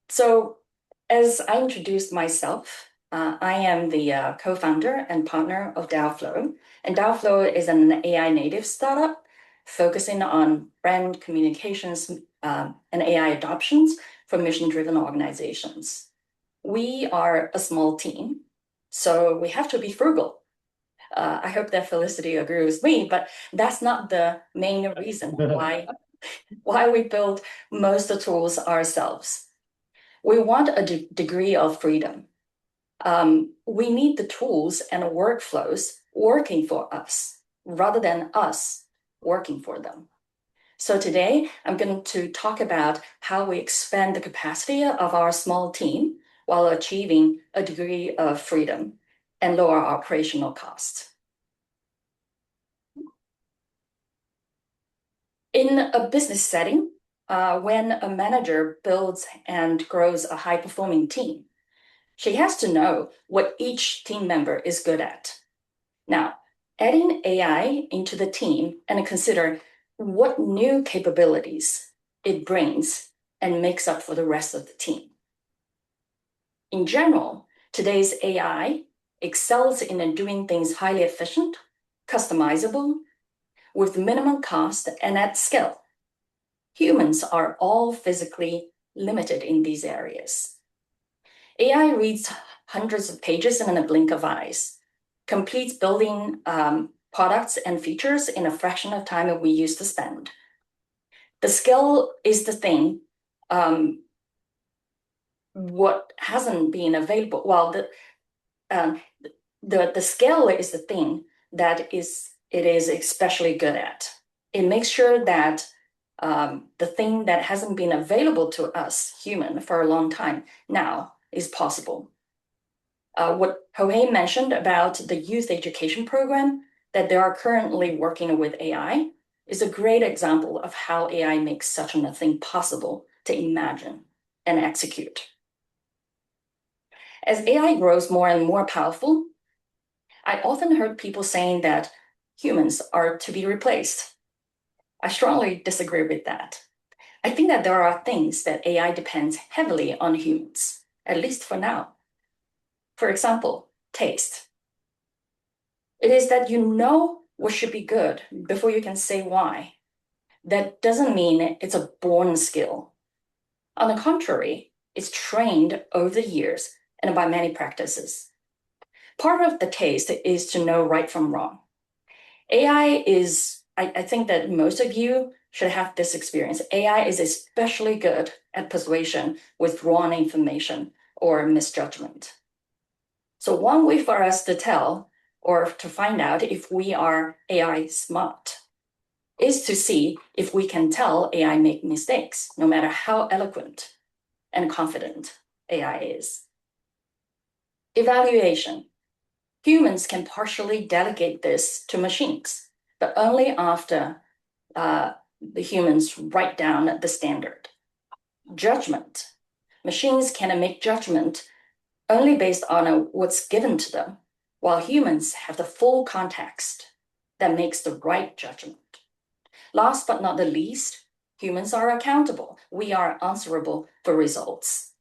So as I introduced myself, I am the co-founder and partner of daoflo. And daoflo is an AI native startup focusing on brand communications and AI adoptions for mission-driven organizations. We are a small team, so we have to be frugal. I hope that Felicity agrees with me, but that's not the main reason why we build most of the tools ourselves. We want a degree of freedom. We need the tools and workflows working for us rather than us working for them. So today, I'm going to talk about how we expand the capacity of our small team while achieving a degree of freedom and lower operational costs. In a business setting, when a manager builds and grows a high-performing team, she has to know what each team member is good at. Now, adding AI into the team and consider what new capabilities it brings and makes up for the rest of the team. In general, today's AI excels in doing things highly efficient, customizable, with minimum cost and at scale. Humans are all physically limited in these areas. AI reads hundreds of pages in a blink of eyes, completes building products and features in a fraction of time that we used to spend. The scale is the thing. What hasn't been available? Well, the scale is the thing that it is especially good at. It makes sure that the thing that hasn't been available to us human for a long time now is possible. What Jorge mentioned about the youth education program that they are currently working with AI is a great example of how AI makes such a thing possible to imagine and execute. As AI grows more and more powerful, I often heard people saying that humans are to be replaced. I strongly disagree with that. I think that there are things that AI depends heavily on humans, at least for now. For example, taste. It is that you know what should be good before you can say why. That doesn't mean it's a born skill. On the contrary, it's trained over the years and by many practices. Part of the taste is to know right from wrong. AI is, I think that most of you should have this experience. AI is especially good at persuasion with wrong information or misjudgment. So one way for us to tell or to find out if we are AI smart is to see if we can tell AI make mistakes, no matter how eloquent and confident AI is. Evaluation. Humans can partially delegate this to machines, but only after the humans write down the standard. Judgment. Machines can make judgment only based on what's given to them, while humans have the full context that makes the right judgment. Last but not the least, humans are accountable. We are answerable for results.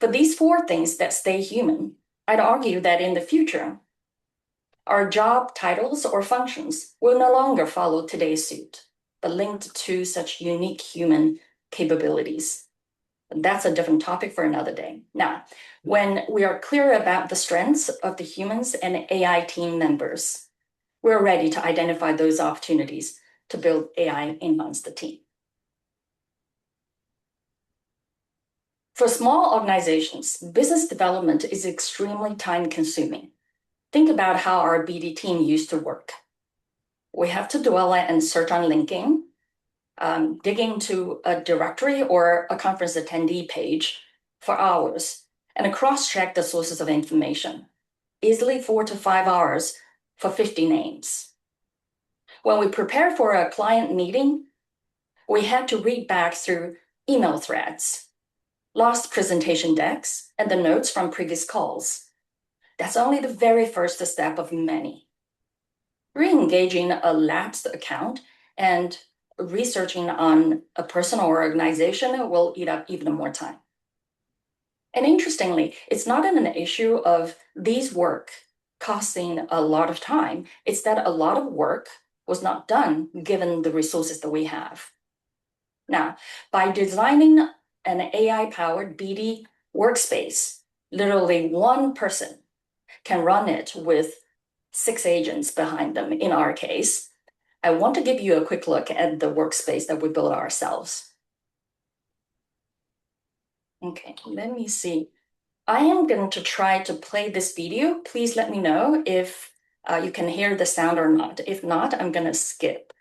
For these four things that stay human, I'd argue that in the future, our job titles or functions will no longer follow today's suit, but linked to such unique human capabilities. That's a different topic for another day. Now, when we are clear about the strengths of the humans and AI team members, we're ready to identify those opportunities to build AI amongst the team. For small organizations, business development is extremely time-consuming. Think about how our BD team used to work. We have to dwell and search on LinkedIn, dig into a directory or a conference attendee page for hours, and cross-check the sources of information, easily 4 to 5 hours for 50 names. When we prepare for a client meeting, we had to read back through email threads, lost presentation decks, and the notes from previous calls. That's only the very first step of many. Re-engaging a lapsed account and researching on a person or organization will eat up even more time. And interestingly, it's not an issue of these work costing a lot of time. It's that a lot of work was not done given the resources that we have. Now, by designing an AI-powered BD workspace, literally one person can run it with 6 agents behind them in our case. I want to give you a quick look at the workspace that we built ourselves. Okay, let me see. I am going to try to play this video. Please let me know if you can hear the sound or not. If not, I'm going to skip.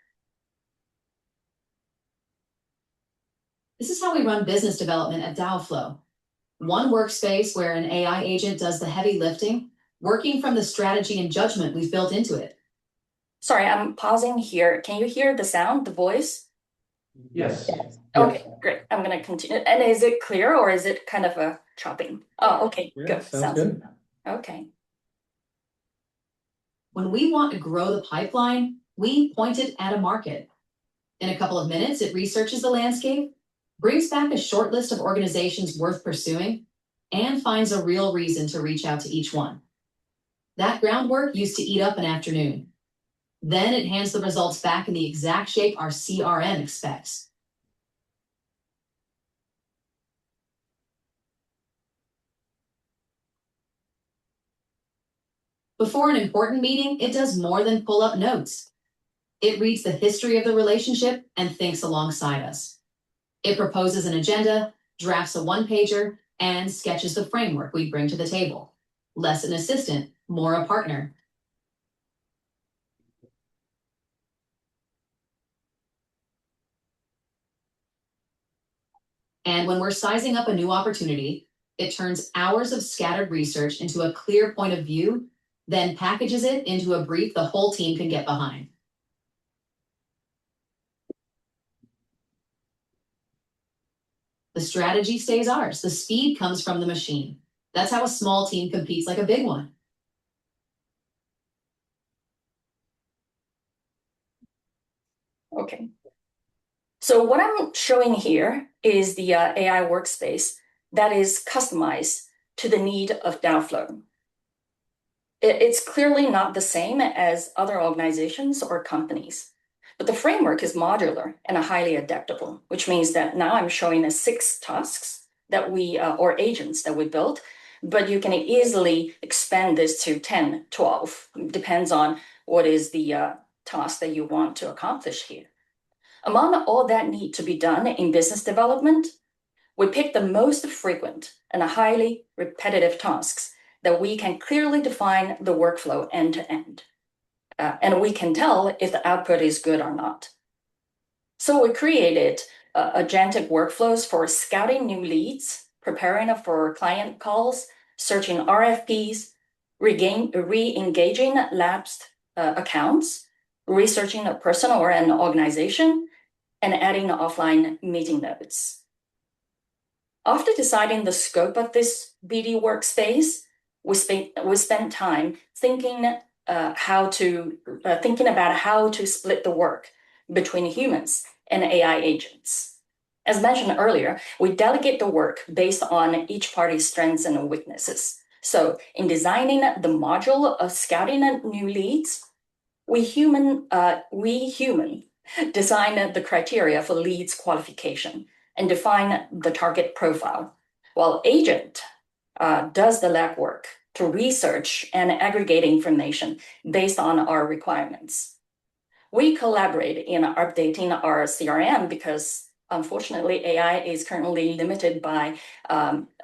This is how we run business development at daoflo. One workspace where an AI agent does the heavy lifting, working from the strategy and judgment we've built into it. Sorry, I'm pausing here. Can you hear the sound, the voice? Yes. Okay, great. I'm going to continue. And is it clear or is it kind of a chopping? Oh, okay, Yeah, good. sounds good. Okay. When we want to grow the pipeline, we point it at a market. In a couple of minutes, it researches the landscape, brings back a short list of organizations worth pursuing, and finds a real reason to reach out to each one. That groundwork used to eat up an afternoon. Then it hands the results back in the exact shape our CRM expects. Before an important meeting, it does more than pull up notes. It reads the history of the relationship and thinks alongside us. It proposes an agenda, drafts a one-pager, and sketches the framework we bring to the table. Less an assistant, more a partner. And when we're sizing up a new opportunity, it turns hours of scattered research into a clear point of view, then packages it into a brief the whole team can get behind. The strategy stays ours. The speed comes from the machine. That's how a small team competes like a big one. Okay. So what I'm showing here is the AI workspace that is customized to the need of daoflo. It's clearly not the same as other organizations or companies, but the framework is modular and highly adaptable, which means that now I'm showing 6 tasks that we, or agents that we built, but you can easily expand this to 10, 12, depends on what is the task that you want to accomplish here. Among all that need to be done in business development, we pick the most frequent and highly repetitive tasks that we can clearly define the workflow end to end. And we can tell if the output is good or not. So we created agentic workflows for scouting new leads, preparing for client calls, searching RFPs, re-engaging lapsed accounts, researching a person or an organization, and adding offline meeting notes. After deciding the scope of this BD workspace, we spent time thinking about how to split the work between humans and AI agents. As mentioned earlier, we delegate the work based on each party's strengths and weaknesses. So in designing the module of scouting new leads, we human design the criteria for leads qualification and define the target profile, while agent does the legwork to research and aggregate information based on our requirements. We collaborate in updating our CRM because unfortunately AI is currently limited by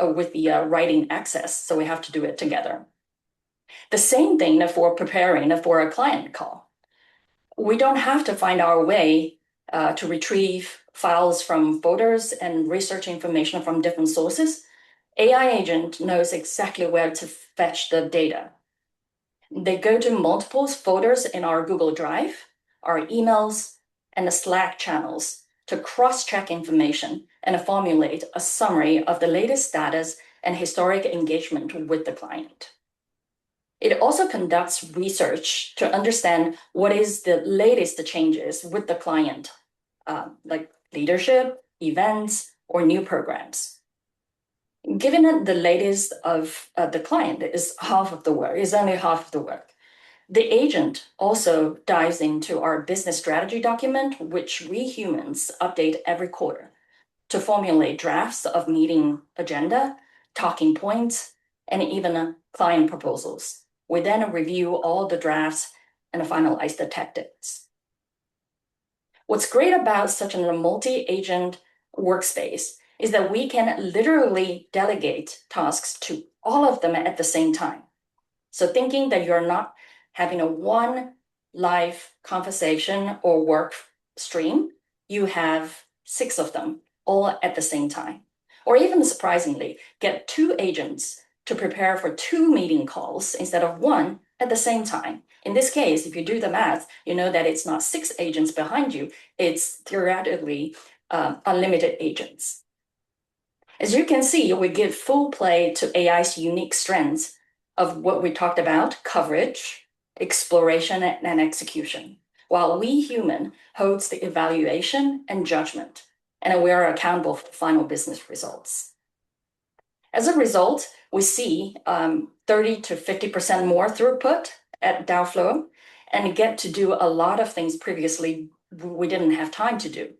with the writing access, so we have to do it together. The same thing for preparing for a client call. We don't have to find our way to retrieve files from folders and research information from different sources. AI agent knows exactly where to fetch the data. They go to multiple folders in our Google Drive, our emails, and the Slack channels to cross-check information and formulate a summary of the latest status and historic engagement with the client. It also conducts research to understand what is the latest changes with the client like leadership, events, or new programs. Given that the latest of the client is only half of the work, the agent also dives into our business strategy document, which we humans update every quarter to formulate drafts of meeting agenda, talking points, and even client proposals. We then review all the drafts and finalize the tactics. What's great about such a multi-agent workspace is that we can literally delegate tasks to all of them at the same time. So thinking that you're not having a one live conversation or work stream, you have 6 of them all at the same time. Or even surprisingly, get 2 agents to prepare for 2 meeting calls instead of 1 at the same time. In this case, if you do the math, you know that it's not 6 agents behind you, it's theoretically unlimited agents. As you can see, we give full play to AI's unique strengths of what we talked about: coverage, exploration, and execution, while we human holds the evaluation and judgment, and we are accountable for the final business results. As a result, we see 30 to 50% more throughput at daoflo and get to do a lot of things previously we didn't have time to do.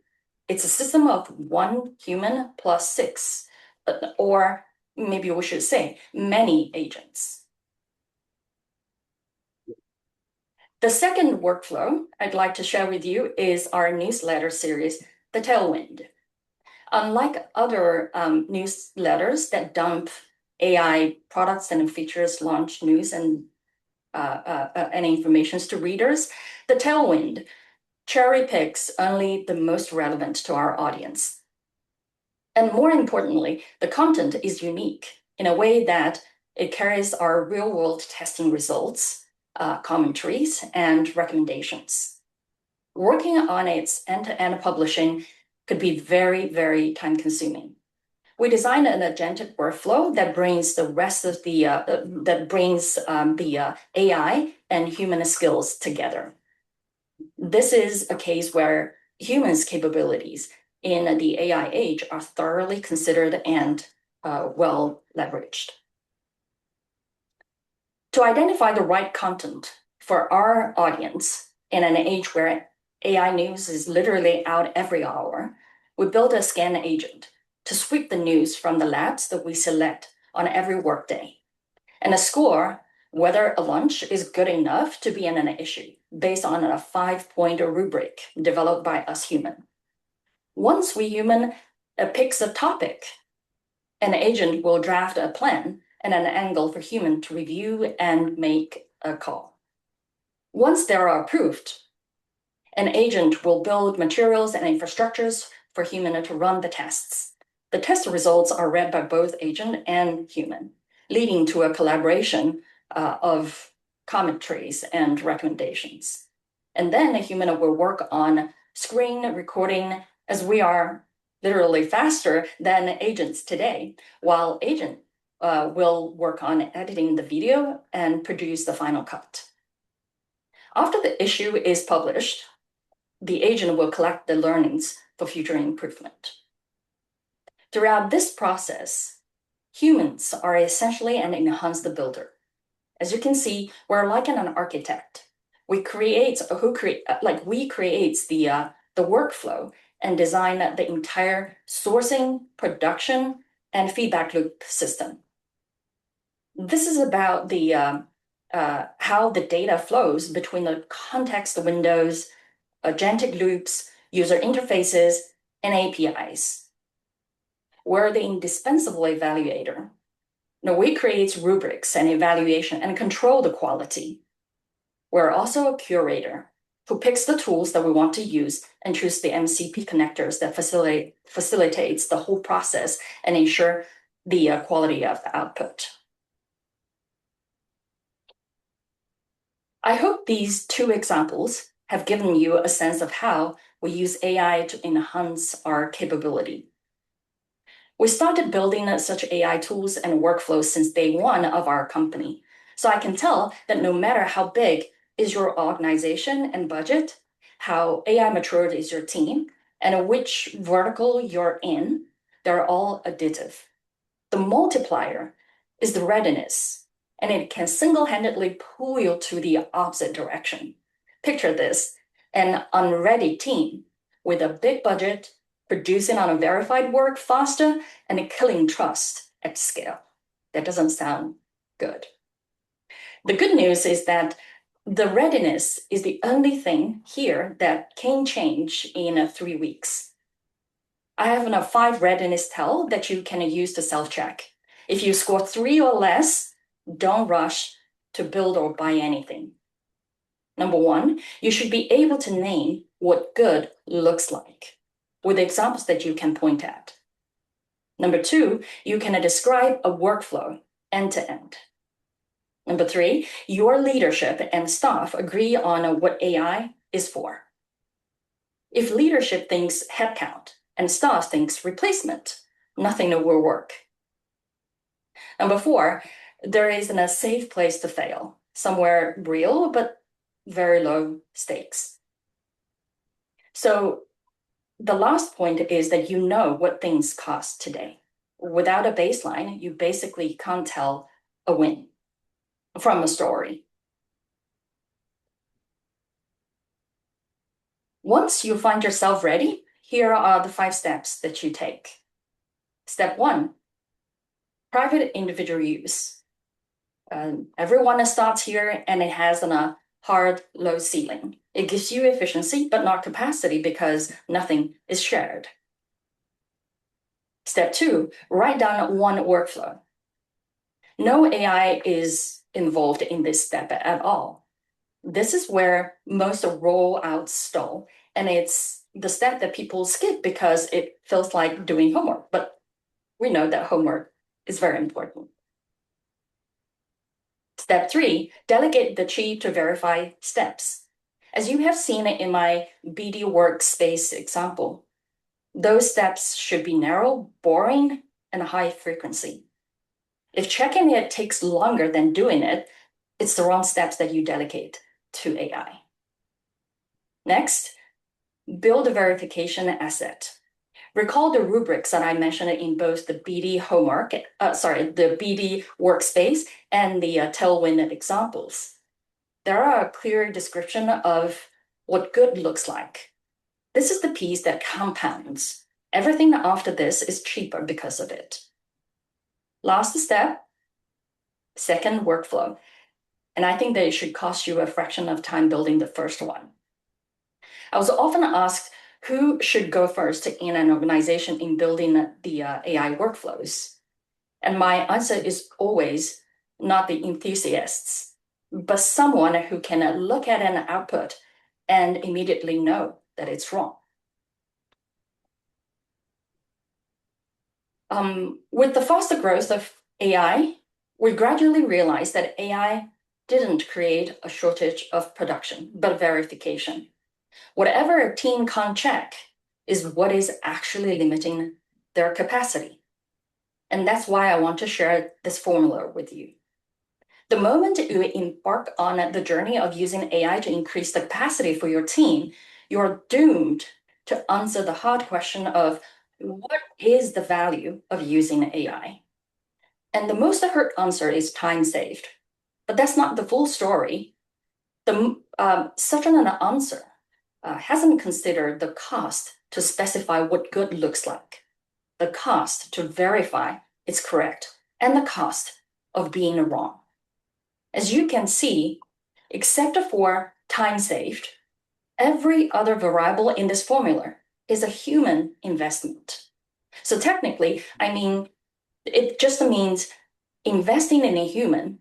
It's a system of 1 human plus 6, or maybe we should say many agents. The second workflow I'd like to share with you is our newsletter series, The Tailwind. Unlike other newsletters that dump AI products and features, launch news and information to readers, The Tailwind cherry picks only the most relevant to our audience. And more importantly, the content is unique in a way that it carries our real-world testing results, commentaries, and recommendations. Working on its end-to-end publishing could be very, very time-consuming. We designed an agentic workflow that brings the rest of the AI and human skills together. This is a case where humans' capabilities in the AI age are thoroughly considered and well leveraged. To identify the right content for our audience in an age where AI news is literally out every hour, we built a scan agent to sweep the news from the labs that we select on every workday, and score whether a lunch is good enough to be an issue based on a 5-point rubric developed by us human. Once we human picks a topic, an agent will draft a plan and an angle for human to review and make a call. Once they are approved, an agent will build materials and infrastructures for human to run the tests. The test results are read by both agent and human, leading to a collaboration of commentaries and recommendations. And then a human will work on screen recording, as we are literally faster than agents today, while agent will work on editing the video and produce the final cut. After the issue is published, the agent will collect the learnings for future improvement. Throughout this process, humans are essentially an enhanced builder. As you can see, we're like an architect. We create the workflow and design the entire sourcing, production, and feedback loop system. This is about how the data flows between the context windows, agentic loops, user interfaces, and APIs. We're the indispensable evaluator. Now, we create rubrics and evaluation and control the quality. We're also a curator who picks the tools that we want to use and choose the MCP connectors that facilitates the whole process and ensure the quality of the output. I hope these 2 examples have given you a sense of how we use AI to enhance our capability. We started building such AI tools and workflows since day 1 of our company. So I can tell that no matter how big is your organization and budget, how AI matured is your team, and which vertical you're in, they're all additive. The multiplier is the readiness, and it can single-handedly pull you to the opposite direction. Picture this, an unready team with a big budget, producing unverified work faster and killing trust at scale. That doesn't sound good. The good news is that the readiness is the only thing here that can change in 3 weeks. I have a 5 readiness tell that you can use to self-check. If you score 3 or less, don't rush to build or buy anything. Number 1, you should be able to name what good looks like with examples that you can point at. Number 2, you can describe a workflow end to end. Number 3, your leadership and staff agree on what AI is for. If leadership thinks headcount and staff thinks replacement, nothing will work. Number 4, there isn't a safe place to fail, somewhere real but very low stakes. So the last point is that you know what things cost today. Without a baseline, you basically can't tell a win from a story. Once you find yourself ready, here are the 5 steps that you take. Step 1, private individual use. Everyone starts here and it has a hard low ceiling. It gives you efficiency, but not capacity because nothing is shared. Step 2, write down one workflow. No AI is involved in this step at all. This is where most rollouts stall, and it's the step that people skip because it feels like doing homework, but we know that homework is very important. Step 3, delegate the cheap to verify steps. As you have seen in my BD workspace example, those steps should be narrow, boring, and high frequency. If checking it takes longer than doing it, it's the wrong steps that you delegate to AI. Next, build a verification asset. Recall the rubrics that I mentioned in both the BD homework, the BD workspace and the tailwind examples. There are a clear description of what good looks like. This is the piece that compounds. Everything after this is cheaper because of it. Last step, second workflow. And I think that it should cost you a fraction of time building the first one. I was often asked who should go first in an organization in building the AI workflows. And my answer is always not the enthusiasts, but someone who can look at an output and immediately know that it's wrong. With the faster growth of AI, we gradually realized that AI didn't create a shortage of production, but verification. Whatever a team can't check is what is actually limiting their capacity. And that's why I want to share this formula with you. The moment you embark on the journey of using AI to increase the capacity for your team, you're doomed to answer the hard question of what is the value of using AI? And the most hurt answer is time saved. But that's not the full story. Such an answer hasn't considered the cost to specify what good looks like, the cost to verify it's correct, and the cost of being wrong. As you can see, except for time saved, every other variable in this formula is a human investment. So technically, it just means investing in a human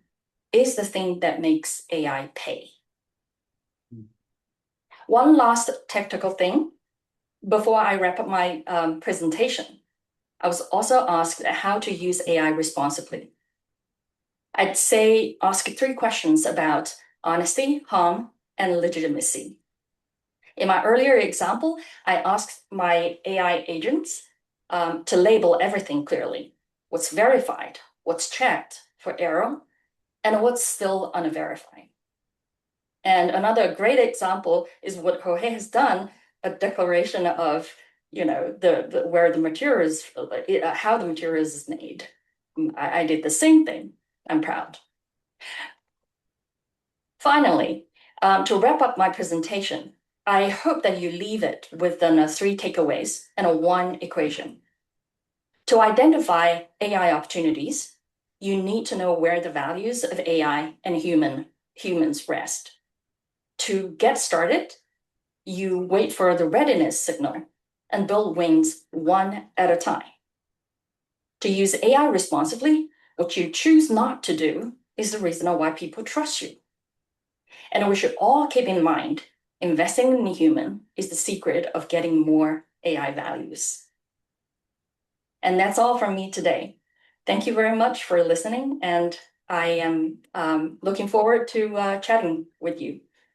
is the thing that makes AI pay. One last technical thing before I wrap up my presentation. I was also asked how to use AI responsibly. I'd say ask 3 questions about honesty, harm, and legitimacy. In my earlier example, I asked my AI agents to label everything clearly. What's verified, what's checked for error, and what's still unverified. And another great example is what Jorge has done, a declaration of where the material is, how the material is made. I did the same thing. I'm proud. Finally, to wrap up my presentation, I hope that you leave it with 3 takeaways and 1 equation. To identify AI opportunities, you need to know where the values of AI and humans rest. To get started, you wait for the readiness signal and build wins one at a time. To use AI responsibly, what you choose not to do is the reason why people trust you. And we should all keep in mind, investing in the human is the secret of getting more AI values. And that's all from me today. Thank you very much for listening, and I am looking forward to chatting with you.